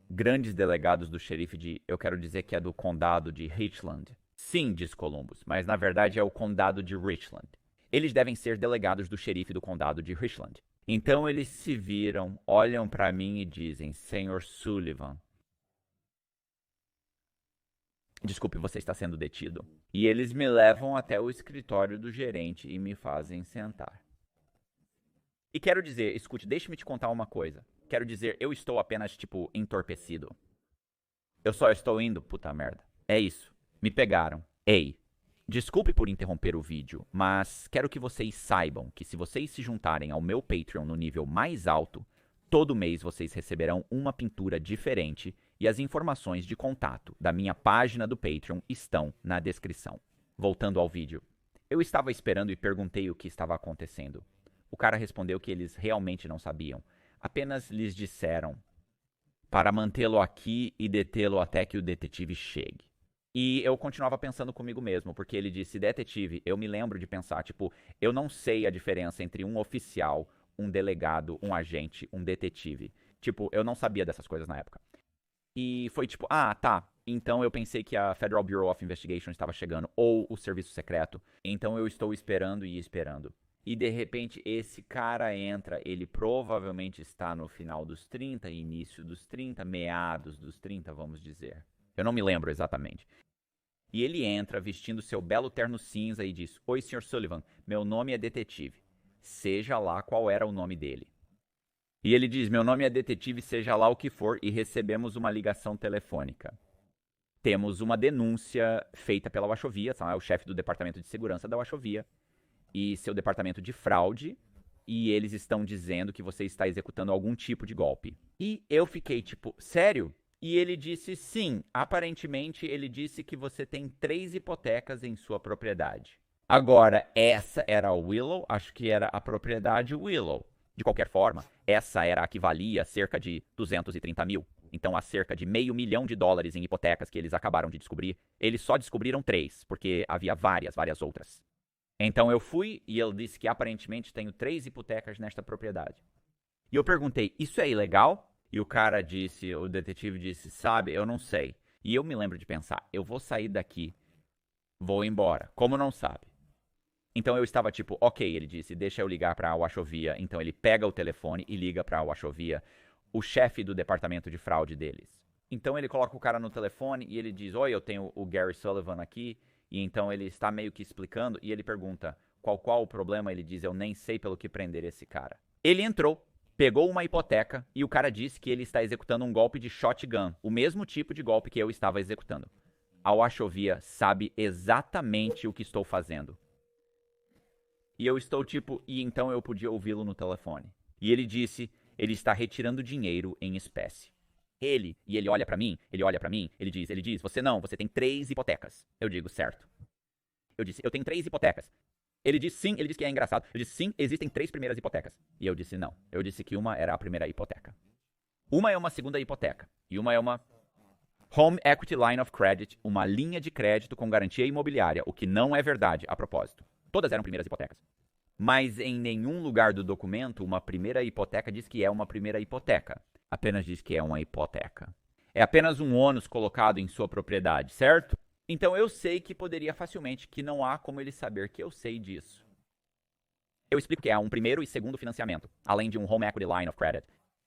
Grandes delegados do xerife eu quero dizer que é do condado de Richland. Sim, diz Columbus, mas na verdade é o condado de Richland. Eles devem ser delegados do xerife do condado de Richland. Então eles se viram, olham para mim e dizem, Senhor Sullivan. Desculpe, você está sendo detido. E eles me levam até o escritório do gerente e me fazem sentar. E quero dizer, escute, deixe-me te contar uma coisa. Quero dizer, eu estou apenas, entorpecido. Eu só estou indo, puta merda. É isso. Me pegaram. Ei, desculpe por interromper o vídeo, mas quero que vocês saibam que se vocês se juntarem ao meu Patreon no nível mais alto, todo mês vocês receberão uma pintura diferente e as informações de contato da minha página do Patreon estão na descrição. Voltando ao vídeo. Eu estava esperando e perguntei o que estava acontecendo. O cara respondeu que eles realmente não sabiam. Apenas lhes disseram para mantê-lo aqui e detê-lo até que o detetive chegue. E eu continuava pensando comigo mesmo, porque ele disse, detetive, eu me lembro de pensar, eu não sei a diferença entre um oficial, um delegado, um agente, um detetive. Eu não sabia dessas coisas na época. E foi tá. Então eu pensei que a Federal Bureau of Investigation estava chegando, ou o serviço secreto. Então eu estou esperando e esperando. E de repente esse cara entra, ele provavelmente está no final dos 30, início dos 30, meados dos 30, vamos dizer. Eu não me lembro exatamente. E ele entra vestindo seu belo terno cinza e diz, oi, Sr. Sullivan, meu nome é detetive. Seja lá qual era o nome dele. E ele diz, meu nome é detetive, seja lá o que for, e recebemos uma ligação telefônica. Temos uma denúncia feita pela Wachovia, é o chefe do departamento de segurança da Wachovia, e seu departamento de fraude, e eles estão dizendo que você está executando algum tipo de golpe. E eu fiquei sério? E ele disse sim, aparentemente ele disse que você tem 3 hipotecas em sua propriedade. Agora, essa era a Willow, acho que era a propriedade Willow. De qualquer forma, essa era a que valia cerca de 230 mil. Então, há cerca de $500 mil em hipotecas que eles acabaram de descobrir. Eles só descobriram 3, porque havia várias outras. Então eu fui e ele disse que aparentemente tenho 3 hipotecas nesta propriedade. E eu perguntei, isso é ilegal? E o cara disse, o detetive disse, sabe, eu não sei. E eu me lembro de pensar, eu vou sair daqui, vou embora. Como não sabe? Então eu estava tipo, ok, ele disse, deixa eu ligar pra Wachovia. Então ele pega o telefone e liga pra Wachovia, o chefe do departamento de fraude deles. Então ele coloca o cara no telefone e ele diz, oi, eu tenho o Gary Sullivan aqui. E então ele está meio que explicando e ele pergunta, qual o problema? Ele diz, eu nem sei pelo que prender esse cara. Ele entrou, pegou uma hipoteca e o cara disse que ele está executando um golpe de shotgun, o mesmo tipo de golpe que eu estava executando. A Wachovia sabe exatamente o que estou fazendo. E eu estou tipo, e então eu podia ouvi-lo no telefone. E ele disse, ele está retirando dinheiro em espécie. E ele olha pra mim, ele diz, você tem 3 hipotecas. Eu digo, certo. Eu disse, eu tenho 3 hipotecas. Ele disse sim, ele disse que é engraçado. Eu disse, sim, existem 3 primeiras hipotecas. E eu disse, não. Eu disse que uma era a primeira hipoteca. Uma é uma segunda hipoteca. E uma é uma Home Equity Line of Credit, uma linha de crédito com garantia imobiliária, o que não é verdade, a propósito. Todas eram primeiras hipotecas. Mas em nenhum lugar do documento, uma primeira hipoteca diz que é uma primeira hipoteca. Apenas diz que é uma hipoteca. É apenas um ônus colocado em sua propriedade, certo? Então eu sei que poderia facilmente, que não há como ele saber que eu sei disso. Eu explico que é um primeiro e segundo financiamento, além de um Home Equity Line of Credit.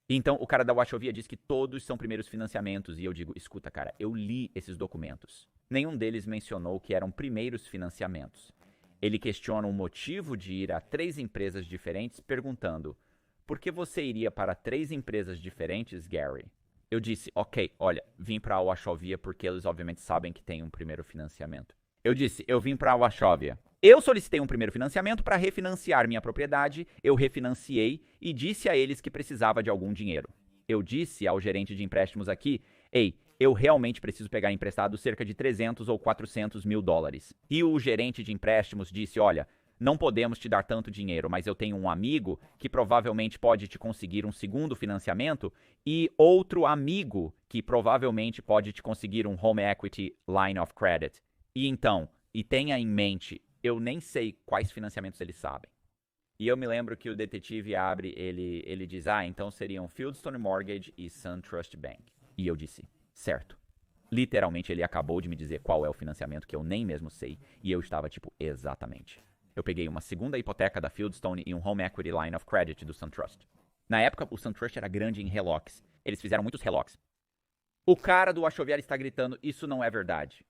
Então o cara da Wachovia diz que todos são primeiros financiamentos, e eu digo, escuta cara, eu li esses documentos. Nenhum deles mencionou que eram primeiros financiamentos. Ele questiona o motivo de ir a 3 empresas diferentes, perguntando, por que você iria para 3 empresas diferentes, Gary? Eu disse, ok, olha, vim para a Wachovia porque eles obviamente sabem que tem um primeiro financiamento. Eu disse, eu vim para a Wachovia. Eu solicitei um primeiro financiamento para refinanciar minha propriedade, eu refinanciei e disse a eles que precisava de algum dinheiro. Eu disse ao gerente de empréstimos aqui, ei, eu realmente preciso pegar emprestado cerca de 300 ou 400 mil dólares. E o gerente de empréstimos disse, olha, não podemos te dar tanto dinheiro, mas eu tenho um amigo que provavelmente pode te conseguir um segundo financiamento e outro amigo que provavelmente pode te conseguir um Home Equity Line of Credit. E então, e tenha em mente, eu nem sei quais financiamentos eles sabem. E eu me lembro que o detetive abre, ele diz, então seriam Fieldstone Mortgage e SunTrust Bank. E eu disse, certo. Literalmente ele acabou de me dizer qual é o financiamento que eu nem mesmo sei. E eu estava tipo, exatamente. Eu peguei uma segunda hipoteca da Fieldstone e um Home Equity Line of Credit do SunTrust. Na época, o SunTrust era grande em relocks. Eles fizeram muitos relocks. O cara do Wachovia está gritando, isso não é verdade.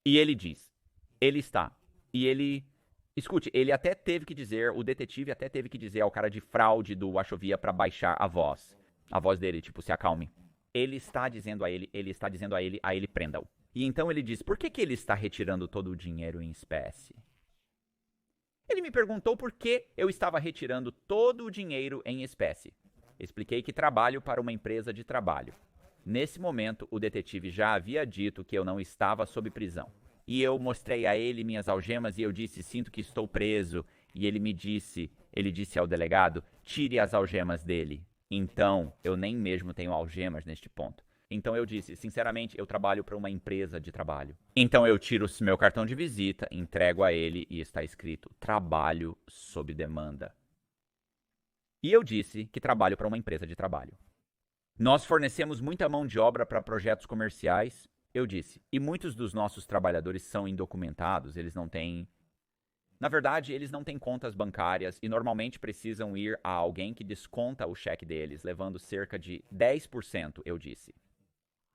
E ele diz, ele está. E ele... Escute, ele até teve que dizer, o detetive até teve que dizer ao cara de fraude do Wachovia pra baixar a voz. A voz dele, tipo, se acalme. Ele está dizendo a ele prenda-o. E então ele diz, por que ele está retirando todo o dinheiro em espécie? Ele me perguntou por que eu estava retirando todo o dinheiro em espécie. Expliquei que trabalho para uma empresa de trabalho. Nesse momento, o detetive já havia dito que eu não estava sob prisão. E eu mostrei a ele minhas algemas e eu disse, sinto que estou preso. E ele disse ao delegado, tire as algemas dele. Então, eu nem mesmo tenho algemas neste ponto. Então eu disse, sinceramente, eu trabalho para uma empresa de trabalho. Então eu tiro meu cartão de visita, entrego a ele e está escrito, trabalho sob demanda. E eu disse que trabalho para uma empresa de trabalho. Nós fornecemos muita mão de obra para projetos comerciais, eu disse, e muitos dos nossos trabalhadores são indocumentados, eles não têm... Na verdade, eles não têm contas bancárias e normalmente precisam ir a alguém que desconta o cheque deles, levando cerca de 10%, eu disse.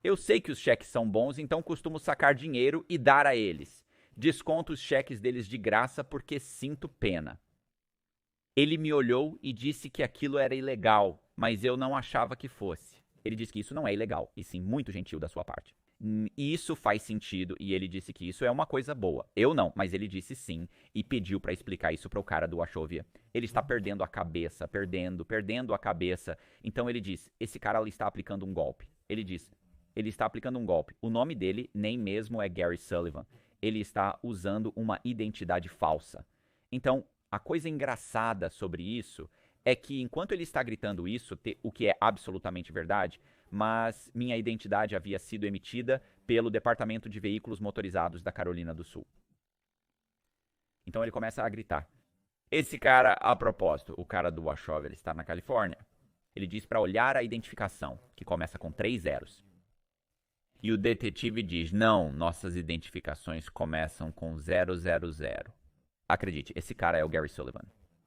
Eu sei que os cheques são bons, então costumo sacar dinheiro e dar a eles. Desconto os cheques deles de graça porque sinto pena. Ele me olhou e disse que aquilo era ilegal, mas eu não achava que fosse. Ele disse que isso não é ilegal, e sim muito gentil da sua parte. Isso faz sentido, e ele disse que isso é uma coisa boa. Eu não, mas ele disse sim, e pediu pra explicar isso pro cara do Wachovia. Ele está perdendo a cabeça, perdendo a cabeça. Então ele diz, esse cara ali está aplicando um golpe. Ele diz, ele está aplicando um golpe. O nome dele nem mesmo é Gary Sullivan. Ele está usando uma identidade falsa. Então, a coisa engraçada sobre isso é que enquanto ele está gritando isso, o que é absolutamente verdade, mas minha identidade havia sido emitida pelo Departamento de Veículos Motorizados da Carolina do Sul. Então ele começa a gritar. Esse cara, a propósito, o cara do Wachovia, ele está na Califórnia. Ele diz para olhar a identificação, que começa com 3 zeros. E o detetive diz, não, nossas identificações começam com 000. Acredite, esse cara é o Gary Sullivan.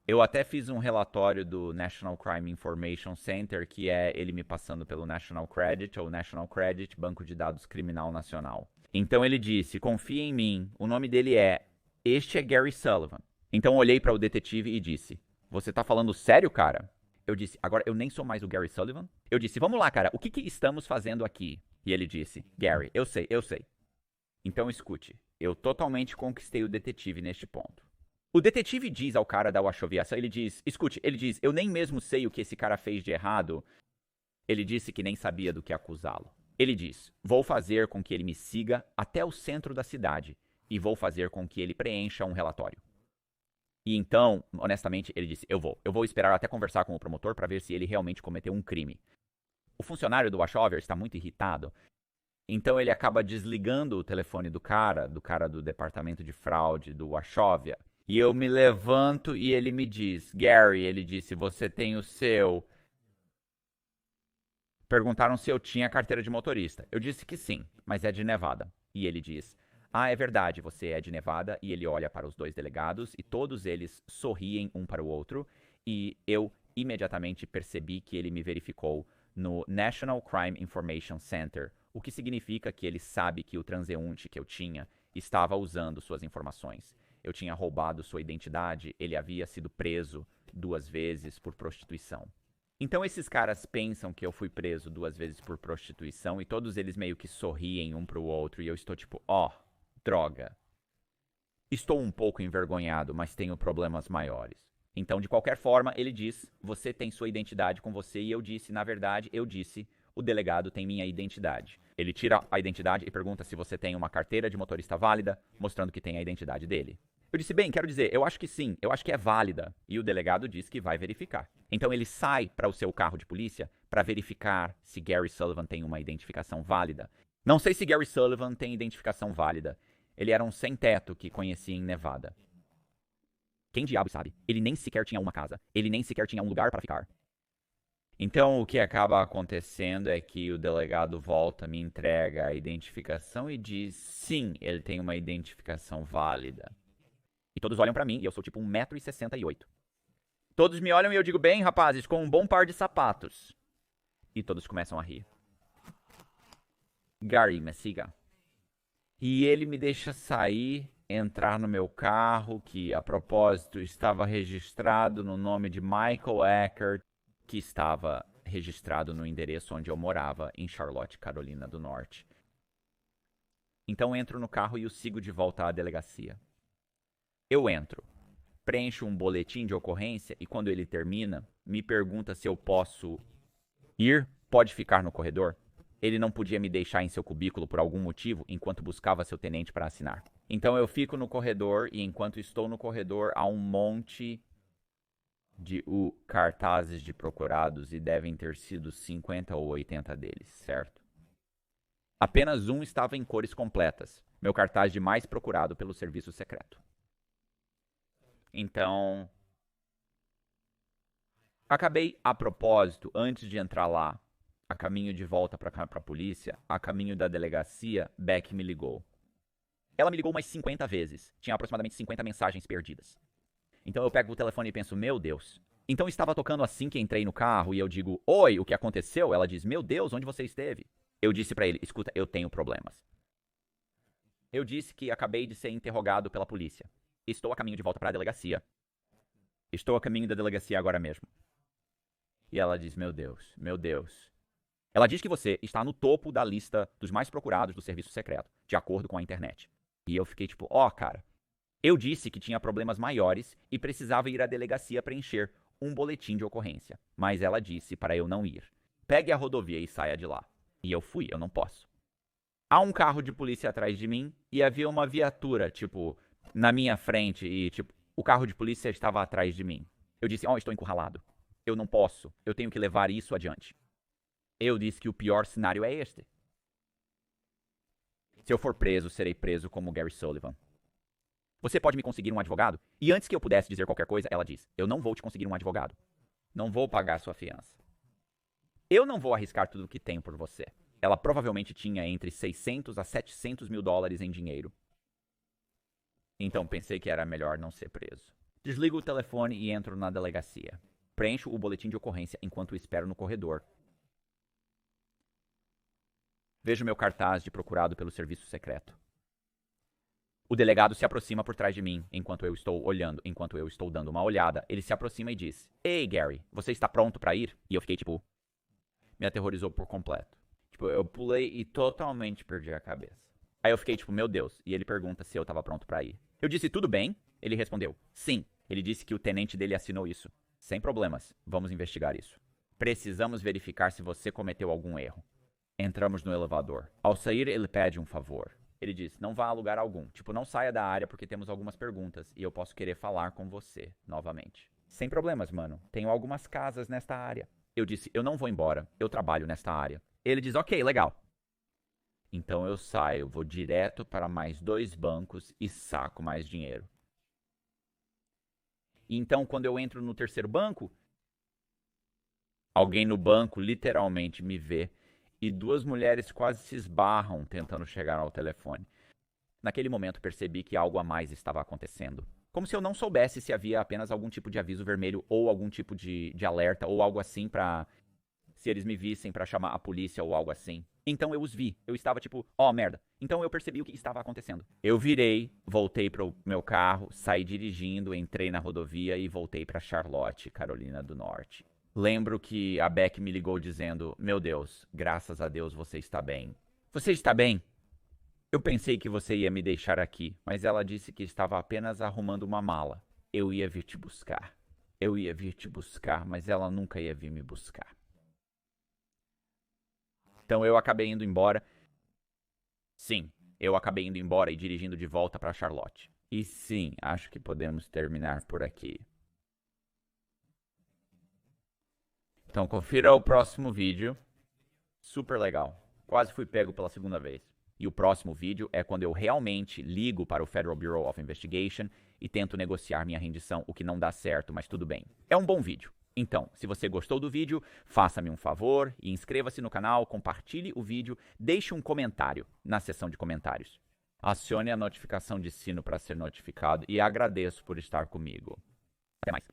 Eu até fiz um relatório do National Crime Information Center, que é ele me passando pelo National Credit, ou National Credit, Banco de Dados Criminal Nacional. Então ele disse, confia em mim, o nome dele este é Gary Sullivan. Então eu olhei para o detetive e disse, você tá falando sério, cara? Eu disse, agora eu nem sou mais o Gary Sullivan? Eu disse, vamos lá, cara, o que estamos fazendo aqui? E ele disse, Gary, eu sei. Então escute, eu totalmente conquistei o detetive neste ponto. O detetive diz ao cara da Washoviação, ele diz, eu nem mesmo sei o que esse cara fez de errado. Ele disse que nem sabia do que acusá-lo. Ele diz, vou fazer com que ele me siga até o centro da cidade e vou fazer com que ele preencha um relatório. E então, honestamente, ele disse, eu vou esperar até conversar com o promotor para ver se ele realmente cometeu um crime. O funcionário do Washover está muito irritado, então ele acaba desligando o telefone do cara do departamento de fraude do Washovia. E eu me levanto e ele me diz, Gary, ele disse, você tem o seu... Perguntaram se eu tinha carteira de motorista. Eu disse que sim, mas é de Nevada. E ele diz, é verdade, você é de Nevada. E ele olha para os dois delegados e todos eles sorriem um para o outro. E eu imediatamente percebi que ele me verificou no National Crime Information Center, o que significa que ele sabe que o transeunte que eu tinha estava usando suas informações. Eu tinha roubado sua identidade, ele havia sido preso 2 vezes por prostituição. Então esses caras pensam que eu fui preso 2 vezes por prostituição e todos eles meio que sorriem um pro outro e eu estou tipo, droga. Estou um pouco envergonhado, mas tenho problemas maiores. Então, de qualquer forma, ele diz, você tem sua identidade com você e eu disse, na verdade, o delegado tem minha identidade. Ele tira a identidade e pergunta se você tem uma carteira de motorista válida, mostrando que tem a identidade dele. Eu disse, bem, quero dizer, eu acho que sim, eu acho que é válida. E o delegado diz que vai verificar. Então ele sai para o seu carro de polícia para verificar se Gary Sullivan tem uma identificação válida. Não sei se Gary Sullivan tem identificação válida. Ele era um sem-teto que conhecia em Nevada. Quem diabo sabe? Ele nem sequer tinha uma casa. Ele nem sequer tinha um lugar para ficar. Então o que acaba acontecendo é que o delegado volta, me entrega a identificação e diz, sim, ele tem uma identificação válida. E todos olham pra mim, e eu sou tipo 1,68 m. Todos me olham e eu digo, bem, rapazes, com um bom par de sapatos. E todos começam a rir. Gary, me siga. E ele me deixa sair, entrar no meu carro, que a propósito estava registrado no nome de Michael Eckert, que estava registrado no endereço onde eu morava, em Charlotte, Carolina do Norte. Então entro no carro e o sigo de volta à delegacia. Eu entro, preencho um boletim de ocorrência e quando ele termina, me pergunta se eu posso ir, pode ficar no corredor. Ele não podia me deixar em seu cubículo por algum motivo enquanto buscava seu tenente para assinar. Então eu fico no corredor e enquanto estou no corredor há um monte de cartazes de procurados e devem ter sido 50 ou 80 deles, certo? Apenas um estava em cores completas, meu cartaz de mais procurado pelo serviço secreto. Então, acabei, a propósito, antes de entrar lá, a caminho de volta para a polícia, a caminho da delegacia, Beck me ligou. Ela me ligou umas 50 vezes. Tinha aproximadamente 50 mensagens perdidas. Então eu pego o telefone e penso, meu Deus. Então estava tocando assim que entrei no carro e eu digo, oi, o que aconteceu? Ela diz, meu Deus, onde você esteve? Eu disse para ele, escuta, eu tenho problemas. Eu disse que acabei de ser interrogado pela polícia. Estou a caminho de volta para a delegacia. Estou a caminho da delegacia agora mesmo. E ela diz, meu Deus, meu Deus. Ela diz que você está no topo da lista dos mais procurados do serviço secreto, de acordo com a internet. E eu fiquei tipo, cara. Eu disse que tinha problemas maiores e precisava ir à delegacia preencher um boletim de ocorrência. Mas ela disse para eu não ir. Pegue a rodovia e saia de lá. E eu fui, eu não posso. Há um carro de polícia atrás de mim e havia uma viatura, tipo, na minha frente e, tipo, o carro de polícia estava atrás de mim. Eu disse, estou encurralado. Eu não posso. Eu tenho que levar isso adiante. Eu disse que o pior cenário é este. Se eu for preso, serei preso como Gary Sullivan. Você pode me conseguir um advogado? E antes que eu pudesse dizer qualquer coisa, ela diz, eu não vou te conseguir um advogado. Não vou pagar sua fiança. Eu não vou arriscar tudo o que tenho por você. Ela provavelmente tinha entre 600 a 700 mil dólares em dinheiro. Então pensei que era melhor não ser preso. Desligo o telefone e entro na delegacia. Preencho o boletim de ocorrência enquanto espero no corredor. Vejo meu cartaz de procurado pelo serviço secreto. O delegado se aproxima por trás de mim enquanto eu estou dando uma olhada. Ele se aproxima e diz: Ei, Gary, você está pronto pra ir? E eu fiquei tipo... Me aterrorizou por completo. Tipo, eu pulei e totalmente perdi a cabeça. Aí eu fiquei tipo, meu Deus. E ele pergunta se eu tava pronto pra ir. Eu disse, tudo bem? Ele respondeu, sim. Ele disse que o tenente dele assinou isso. Sem problemas, vamos investigar isso. Precisamos verificar se você cometeu algum erro. Entramos no elevador. Ao sair, ele pede um favor. Ele diz, não vá a lugar algum. Tipo, não saia da área porque temos algumas perguntas e eu posso querer falar com você novamente. Sem problemas, mano. Tenho algumas casas nesta área. Eu disse, eu não vou embora. Eu trabalho nesta área. Ele diz, ok, legal. Então eu saio, vou direto para mais 2 bancos e saco mais dinheiro. E então, quando eu entro no terceiro banco, alguém no banco literalmente me vê e 2 mulheres quase se esbarram tentando chegar ao telefone. Naquele momento percebi que algo a mais estava acontecendo. Como se eu não soubesse se havia apenas algum tipo de aviso vermelho ou algum tipo de alerta ou algo assim pra... Se eles me vissem pra chamar a polícia ou algo assim. Então eu os vi. Eu estava tipo, ó, merda. Então eu percebi o que estava acontecendo. Eu virei, voltei pro meu carro, saí dirigindo, entrei na rodovia e voltei pra Charlotte, Carolina do Norte. Lembro que a Beck me ligou dizendo, meu Deus, graças a Deus você está bem. Você está bem? Eu pensei que você ia me deixar aqui, mas ela disse que estava apenas arrumando uma mala. Eu ia vir te buscar. Eu ia vir te buscar, mas ela nunca ia vir me buscar. Então eu acabei indo embora. Sim, eu acabei indo embora e dirigindo de volta para Charlotte. E sim, acho que podemos terminar por aqui. Então confira o próximo vídeo. Super legal. Quase fui pego pela segunda vez. E o próximo vídeo é quando eu realmente ligo para o Federal Bureau of Investigation e tento negociar minha rendição, o que não dá certo, mas tudo bem. É um bom vídeo. Então, se você gostou do vídeo, faça-me um favor e inscreva-se no canal, compartilhe o vídeo, deixe um comentário na seção de comentários. Acione a notificação de sino para ser notificado e agradeço por estar comigo. Até mais.